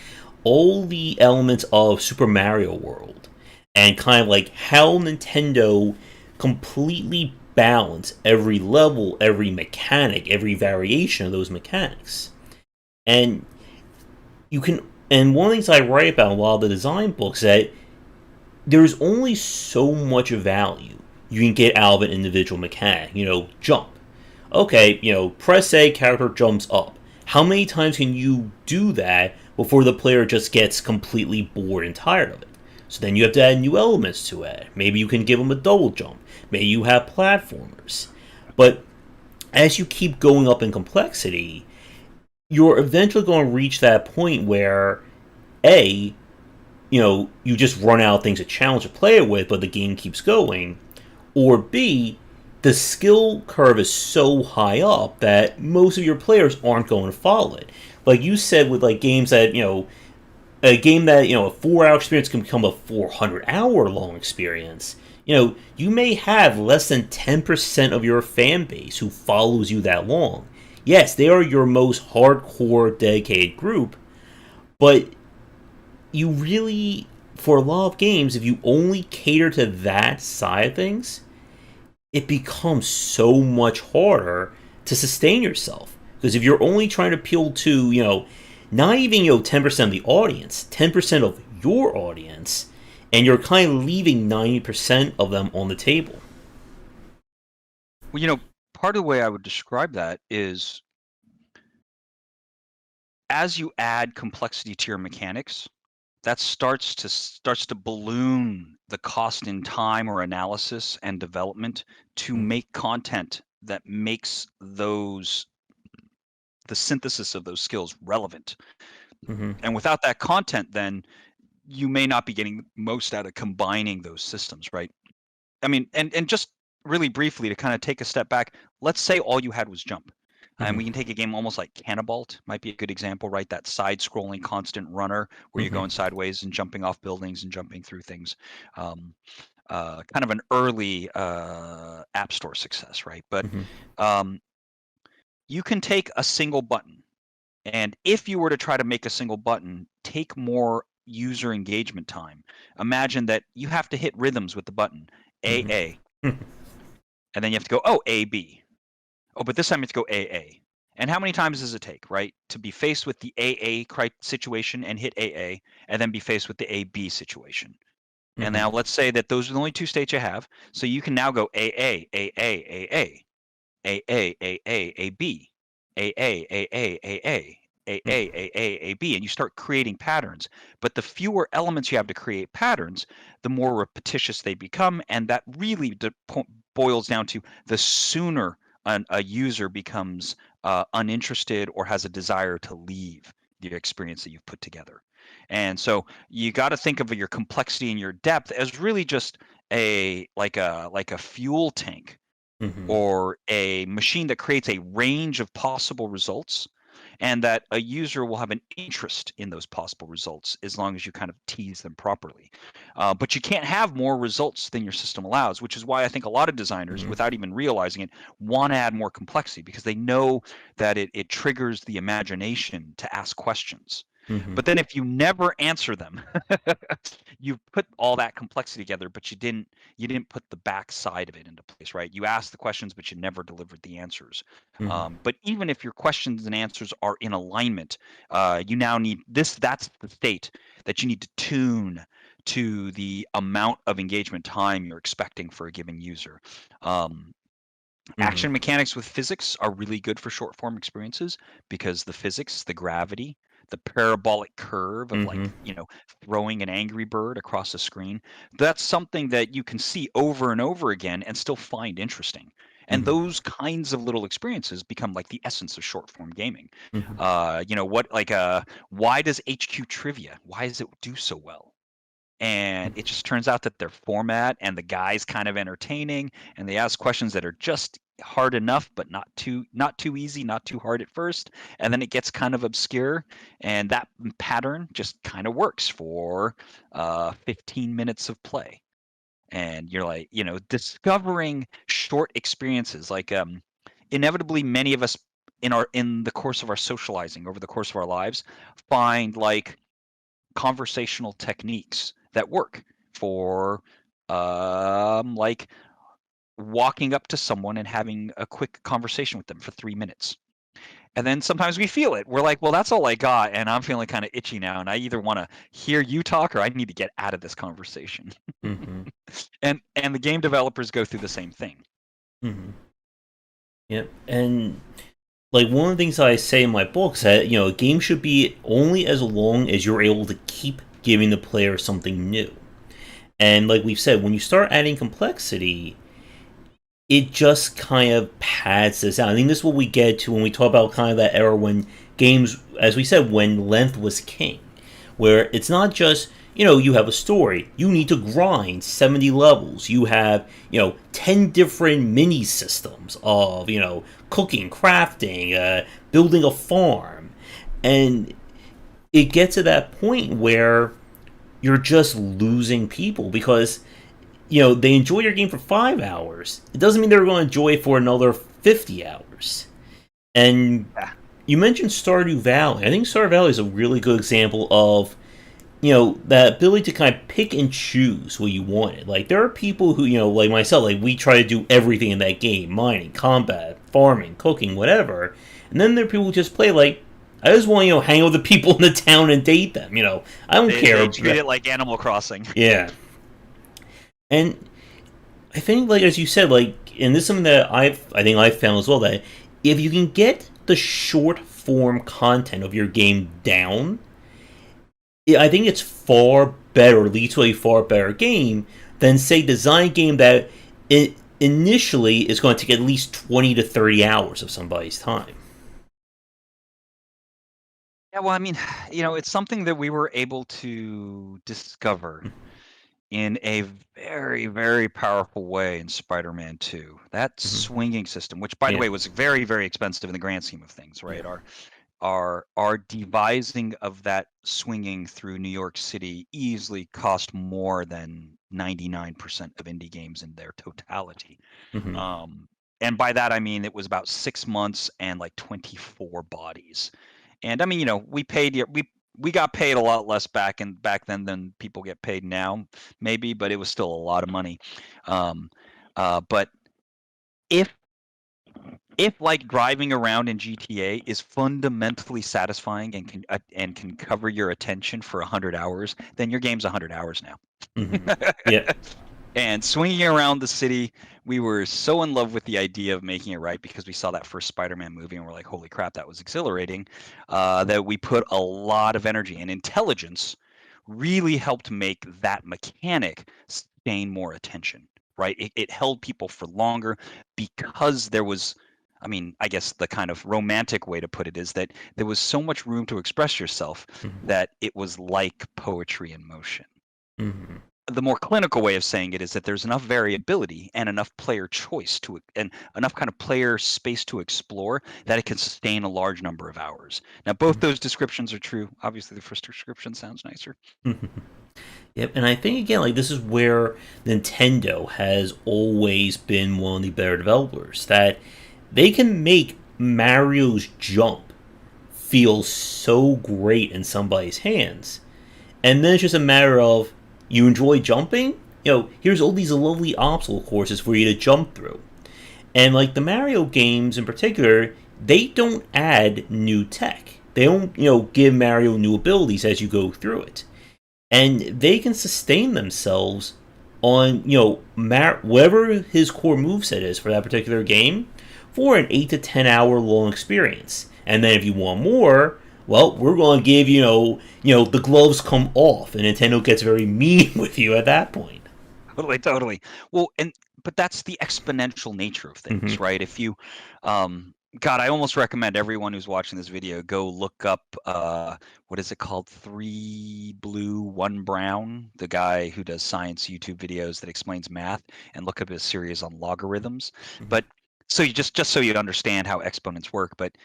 all the elements of Super Mario World and kind of like how Nintendo completely balanced every level, every mechanic, every variation of those mechanics. And you can, and one of the things I write about in a lot of the design books that there's only so much value you can get out of an individual mechanic. Jump. Okay, press A, character jumps up. How many times can you do that before the player just gets completely bored and tired of it? So then you have to add new elements to it. Maybe you can give them a double jump. Maybe you have platformers. But as you keep going up in complexity, you're eventually going to reach that point where A, you just run out of things to challenge a player with, but the game keeps going. Or B, the skill curve is so high up that most of your players aren't going to follow it. Like you said, with like games that a game that a 4 hour experience can become a 400-hour long experience. You may have less than 10% of your fan base who follows you that long. Yes, they are your most hardcore dedicated group, but you really, for a lot of games, if you only cater to that side of things, it becomes so much harder to sustain yourself. Because if you're only trying to appeal to, not even 10% of the audience, 10% of your audience, and you're kind of leaving 90% of them on the table. Well, part of the way I would describe that is as you add complexity to your mechanics, that starts to balloon the cost in time or analysis and development to Mm-hmm. make content that makes those the synthesis of those skills relevant. Mm-hmm. And without that content, then you may not be getting most out of combining those systems, right? I mean, and just really briefly to kind of take a step back, let's say all you had was jump. And Mm-hmm. we can take a game almost like Cannibalt, might be a good example, right? That side-scrolling constant runner where you're Mm-hmm. going sideways and jumping off buildings and jumping through things. Um, kind of an early App Store success, right? But Mm-hmm. um, you can take a single button, and if you were to try to make a single button take more user engagement time, imagine that you have to hit rhythms with the button AA, Mm-hmm. and then you have to go, oh, AB. Oh, but this time you have to go AA. And how many times does it take, right, to be faced with the AA situation and hit AA, and then be faced with the AB situation? And Mm-hmm. now let's say that those are the only two states you have. So you can now go AA, AA, AA, AA, AA, AB, AA, AA, AA, AA, AA, AB, and you start creating patterns. But the fewer elements you have to create patterns, the more repetitious they become, and that really boils down to the sooner a user becomes uninterested or has a desire to leave the experience that you've put together. And so you got to think of your complexity and your depth as really just a fuel tank Mm-hmm. or a machine that creates a range of possible results, and that a user will have an interest in those possible results as long as you kind of tease them properly. But you can't have more results than your system allows, which is why I think a lot of designers, Mm-hmm. without even realizing it, want to add more complexity because they know that it triggers the imagination to ask questions. Mm-hmm. But then if you never answer them, you put all that complexity together, but you didn't put the back side of it into place, right? You asked the questions, but you never delivered the answers. Mm-hmm. But even if your questions and answers are in alignment, you now need this. That's the state that you need to tune to the amount of engagement time you're expecting for a given user. Um, Mm-hmm. Action mechanics with physics are really good for short form experiences because the physics, the gravity, the parabolic curve of Mm-hmm. like, throwing an angry bird across a screen, that's something that you can see over and over again and still find interesting. And Mm-hmm. those kinds of little experiences become like the essence of short form gaming. Mm-hmm. Why does HQ Trivia, why does it do so well? And it just turns out that their format and the guy's kind of entertaining, and they ask questions that are just hard enough but not too easy, not too hard at first, and then it gets kind of obscure, and that pattern just kind of works for 15 minutes of play. And you're like, discovering short experiences, like inevitably many of us in the course of our socializing over the course of our lives find like conversational techniques that work for like walking up to someone and having a quick conversation with them for 3 minutes. And then sometimes we feel it. We're like, well, that's all I got. And I'm feeling kind of itchy now. And I either want to hear you talk or I need to get out of this conversation. Mm-hmm. And the game developers go through the same thing. Mm-hmm. Yep. And like one of the things I say in my book is that a game should be only as long as you're able to keep giving the player something new. And like we've said, when you start adding complexity, it just kind of pads this out. I think this is what we get to when we talk about kind of that era when games, as we said, when length was king, where it's not just you have a story, you need to grind 70 levels, you have 10 different mini systems of cooking, crafting, building a farm, and it gets to that point where you're just losing people because they enjoy your game for 5 hours. It doesn't mean they're going to enjoy it for another 50 hours. And Yeah. you mentioned Stardew Valley. I think Stardew Valley is a really good example of that ability to kind of pick and choose what you wanted. Like there are people who like myself, like we try to do everything in that game: mining, combat, farming, cooking, whatever. And then there are people who just play like, I just want hang out with the people in the town and date them. I don't care. They treat it like Animal Crossing. Yeah. And I think, like as you said, like, and this is something that I've found as well, that if you can get the short form content of your game down, I think it's far better, leads to a far better game than say design a game that initially is going to take at least 20 to 30 hours of somebody's time. Yeah, well, I mean, it's something that we were able to discover in a very, very powerful way in Spider-Man 2. That Mm-hmm. swinging system, which by the Yeah. way was very, very expensive in the grand scheme of things, Yeah. right? Our devising of that swinging through New York City easily cost more than 99% of indie games in their totality. Mm-hmm. Um, and by that I mean it was about 6 months and like 24 bodies. And I mean, we got paid a lot less back then than people get paid now, maybe, but it was still a lot of money. Um, but if like driving around in GTA is fundamentally satisfying and can cover your attention for 100 hours, then your game's 100 hours now. Mm-hmm. Yeah. And swinging around the city, we were so in love with the idea of making it right because we saw that first Spider-Man movie and we're like, holy crap, that was exhilarating. That we put a lot of energy and intelligence really helped make that mechanic sustain more attention, right? It held people for longer because there was, I mean, I guess the kind of romantic way to put it is that there was so much room to express yourself Mm-hmm. that it was like poetry in motion. Mm-hmm. The more clinical way of saying it is that there's enough variability and enough player choice and enough kind of player space to explore that it can sustain a large number of hours. Now, both those descriptions are true. Obviously, the first description sounds nicer. Mm-hmm. Yep, and I think again, like this is where Nintendo has always been one of the better developers. That they can make Mario's jump feel so great in somebody's hands, and then it's just a matter of you enjoy jumping. Here's all these lovely obstacle courses for you to jump through, and like the Mario games in particular, they don't add new tech. They don't, give Mario new abilities as you go through it, and they can sustain themselves on whatever his core moveset is for that particular game for an 8 to 10 hour long experience. And then if you want more, well, we're going to give the gloves come off, and Nintendo gets very mean with you at that point. Totally, totally. Well, but that's the exponential nature of Mm-hmm. things, right? If you, God, I almost recommend everyone who's watching this video go look up, what is it called? 3 Blue, 1 Brown, the guy who does science YouTube videos that explains math, and look up his series on logarithms. Mm-hmm. But so you just so you understand how exponents work, but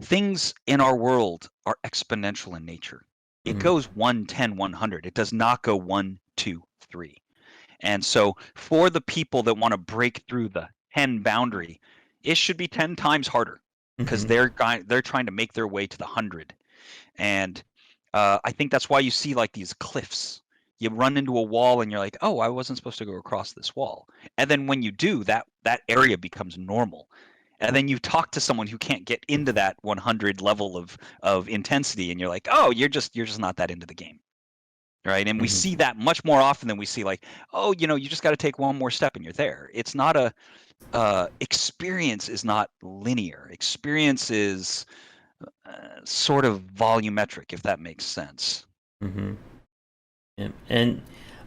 things in our world are exponential in nature. It Mm-hmm. goes 1, 10, 100. It does not go 1, 2, 3. And so for the people that want to break through the 10 boundary, it should be 10 times harder because Mm-hmm. they're trying to make their way to the 100. And I think that's why you see like these cliffs. You run into a wall and you're like, oh, I wasn't supposed to go across this wall. And then when you do, that area becomes normal. And then you talk to someone who can't get into that 100 level of intensity, and you're like, oh, you're just not that into the game. Right. And we Mm-hmm. see that much more often than we see like, oh, you just got to take one more step and you're there. It's not experience is not linear. Experience is sort of volumetric, if that makes sense. Mm-hmm. Yeah. And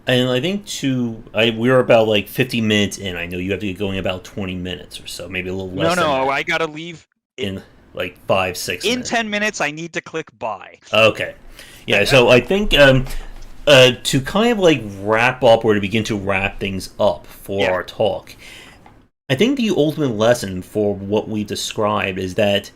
I think we're about like 50 minutes in. I know you have to get going in about 20 minutes or so, maybe a little No, less than no, that, I gotta leave in like 5, 6 in minutes. 10 minutes. I need to click buy. Okay. Yeah, so I think to kind of like wrap up or to begin to wrap things up for Yeah. our talk, I think the ultimate lesson for what we described is that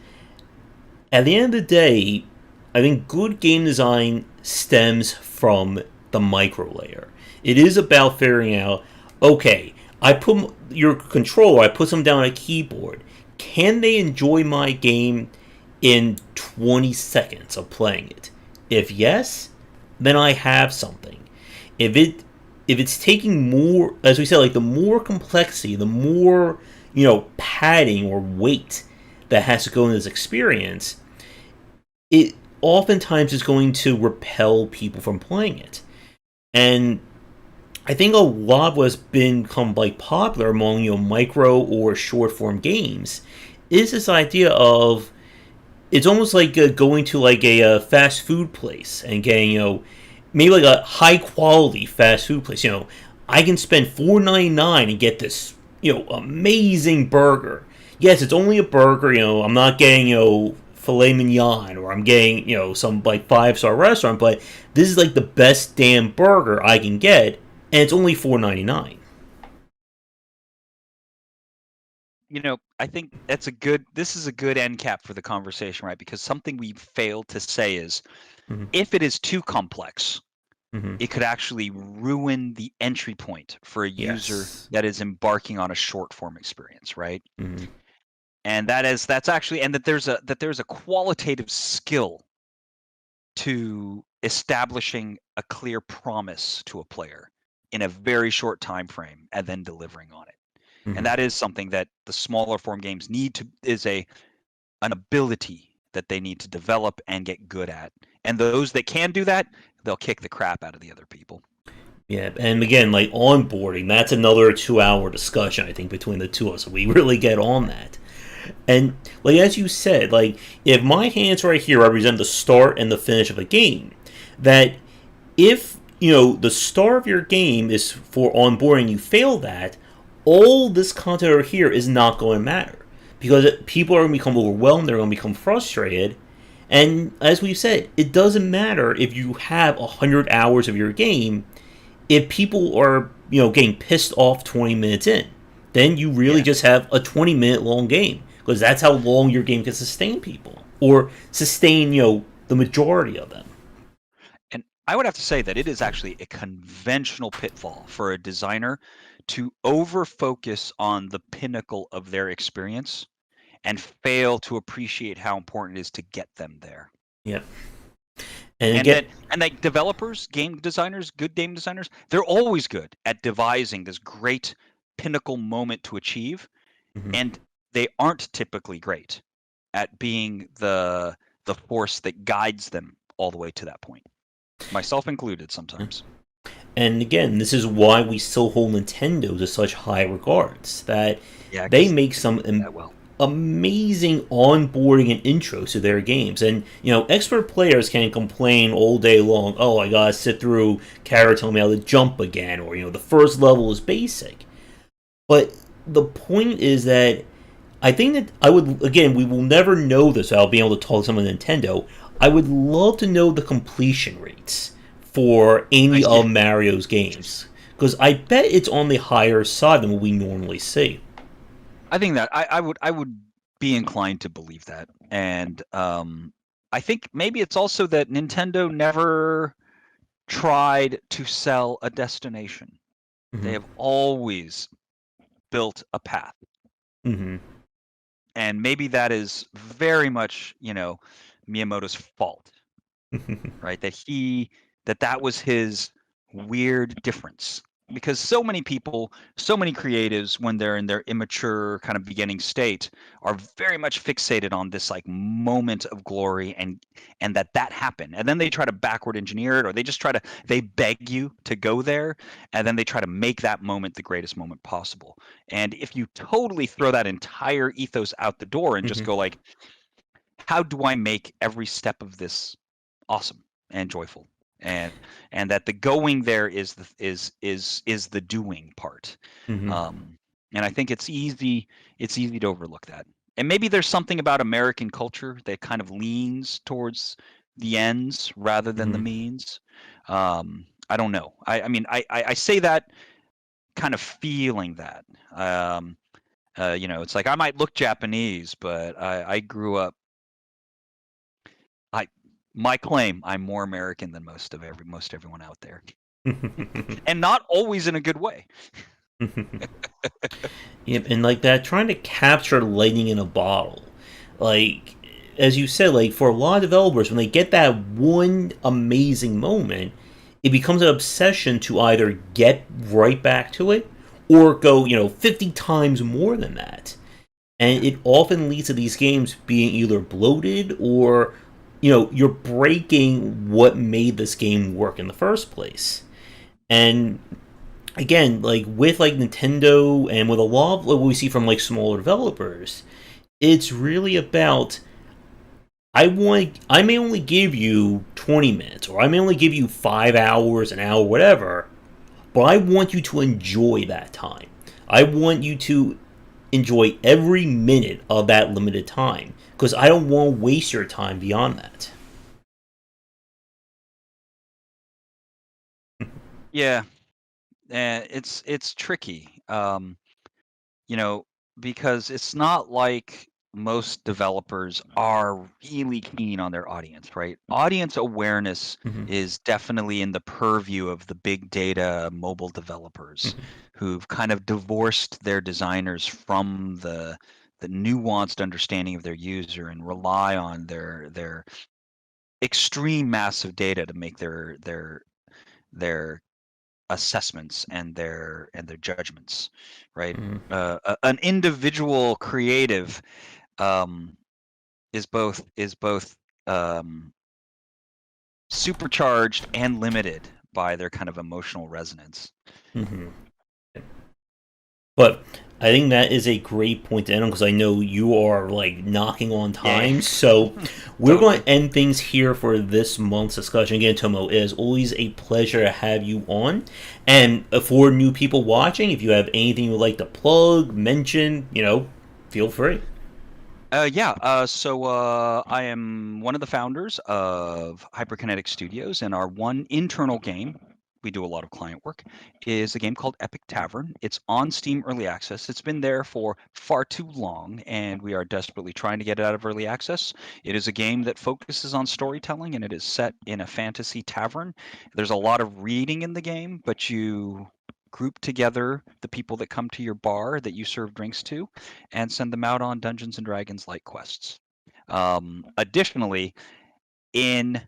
at the end of the day, I think good game design stems from the micro layer. It is about figuring out, okay, I put your controller, I put them down on a keyboard. Can they enjoy my game in 20 seconds of playing it? If yes, then I have something. If it's taking more, as we said, like the more complexity, the more padding or weight that has to go in this experience, it oftentimes is going to repel people from playing it. And I think a lot of what's become like popular among micro or short form games is this idea of it's almost like going to like a fast food place and getting maybe like a high quality fast food place. I can spend $4.99 and get this amazing burger. Yes, it's only a burger. I'm not getting filet mignon, or I'm getting, some like 5-star restaurant, but this is like the best damn burger I can get, and it's only $4.99. I think this is a good end cap for the conversation, right? Because something we failed to say is Mm-hmm. if it is too complex, Mm-hmm. it could actually ruin the entry point for a user Yes. that is embarking on a short form experience, right? Mm-hmm. And that's actually, and that there's a qualitative skill to establishing a clear promise to a player in a very short time frame and then delivering on it. And Mm-hmm. that is something that the smaller form games is an ability that they need to develop and get good at. And those that can do that, they'll kick the crap out of the other people. Yeah, and again, like onboarding, that's another 2-hour discussion, I think, between the two of us. We really get on that. And like as you said, like if my hands right here represent the start and the finish of a game, that if the start of your game is for onboarding, you fail that, all this content over here is not going to matter because people are going to become overwhelmed, they're going to become frustrated, and as we've said, it doesn't matter if you have 100 hours of your game. If people are getting pissed off 20 minutes in, then you really Yeah. just have a 20-minute long game because that's how long your game can sustain people or sustain the majority of them. And I would have to say that it is actually a conventional pitfall for a designer to over focus on the pinnacle of their experience and fail to appreciate how important it is to get them there. Yep. And And again, that developers, game designers, good game designers, they're always good at devising this great pinnacle moment to achieve, mhm. and they aren't typically great at being the force that guides them all the way to that point. Myself included sometimes. And again, this is why we still hold Nintendo to such high regards. That Yeah, they because make they some do that well. amazing onboarding and intros to their games. And expert players can complain all day long. Oh, I gotta sit through Kara telling me how to jump again, or the first level is basic. But the point is that I think that I would, again, we will never know this without being able to talk to someone at Nintendo. I would love to know the completion rates for any Yeah, of Mario's games. Because I bet it's on the higher side than what we normally see. I think that I would be inclined to believe that, and I think maybe it's also that Nintendo never tried to sell a destination. They Mm-hmm. have always built a path. Mm-hmm. And maybe that is very much, Miyamoto's fault, right? That was his weird difference. Because so many people, so many creatives, when they're in their immature kind of beginning state, are very much fixated on this like moment of glory and that happened. And then they try to backward engineer it, or they beg you to go there, and then they try to make that moment the greatest moment possible. And if you totally throw that entire ethos out the door and just Mm-hmm. go like, how do I make every step of this awesome and joyful, and that the going there is the doing part. Mm-hmm. um and I think it's easy to overlook that. And maybe there's something about American culture that kind of leans towards the ends rather than the Mm-hmm. means. I don't know. I mean, I say that kind of feeling that. It's like I might look Japanese, but I grew up. I My claim, I'm more American than most everyone out there, and not always in a good way. Yep, and like that, trying to capture lightning in a bottle. Like, as you said, like for a lot of developers, when they get that one amazing moment, it becomes an obsession to either get right back to it or go, 50 times more than that. And Yeah. it often leads to these games being either bloated or, you're breaking what made this game work in the first place. And again, like with like Nintendo and with a lot of what we see from like smaller developers, it's really about I may only give you 20 minutes or I may only give you 5 hours, an hour, whatever, but I want you to enjoy that time. I want you to enjoy every minute of that limited time because I don't want to waste your time beyond that. Yeah, it's tricky. You know, because it's not like most developers are really keen on their audience, right? Audience awareness Mhm. is definitely in the purview of the big data mobile developers who've kind of divorced their designers from the nuanced understanding of their user and rely on their extreme massive data to make their assessments and their judgments, right? Mhm. An individual creative um, is both um, supercharged and limited by their kind of emotional resonance. Mhm. But I think that is a great point to end on because I know you are like knocking on Yeah, time. So we're going totally. to end things here for this month's discussion. Again, Tomo, it is always a pleasure to have you on. And for new people watching, if you have anything you'd like to plug, mention, feel free. I am one of the founders of Hyperkinetic Studios, and our one internal game, we do a lot of client work, is a game called Epic Tavern. It's on Steam Early Access. It's been there for far too long, and we are desperately trying to get it out of early access. It is a game that focuses on storytelling, and it is set in a fantasy tavern. There's a lot of reading in the game, but you group together the people that come to your bar that you serve drinks to and send them out on Dungeons and Dragons like quests. Additionally, in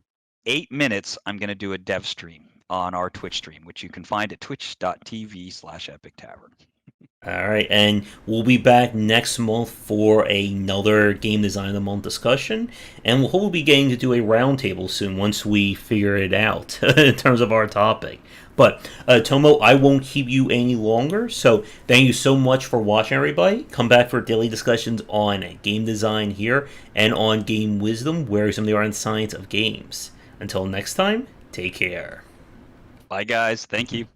8 minutes, I'm going to do a dev stream on our Twitch stream, which you can find at twitch.tv/Epic Tavern. All right, and we'll be back next month for another Game Design of the Month discussion, and we'll hopefully be getting to do a roundtable soon once we figure it out in terms of our topic. But Tomo, I won't keep you any longer, so thank you so much for watching, everybody. Come back for daily discussions on game design here and on game wisdom, where some of the art and science of games. Until next time, take care. Bye, guys. Thank you.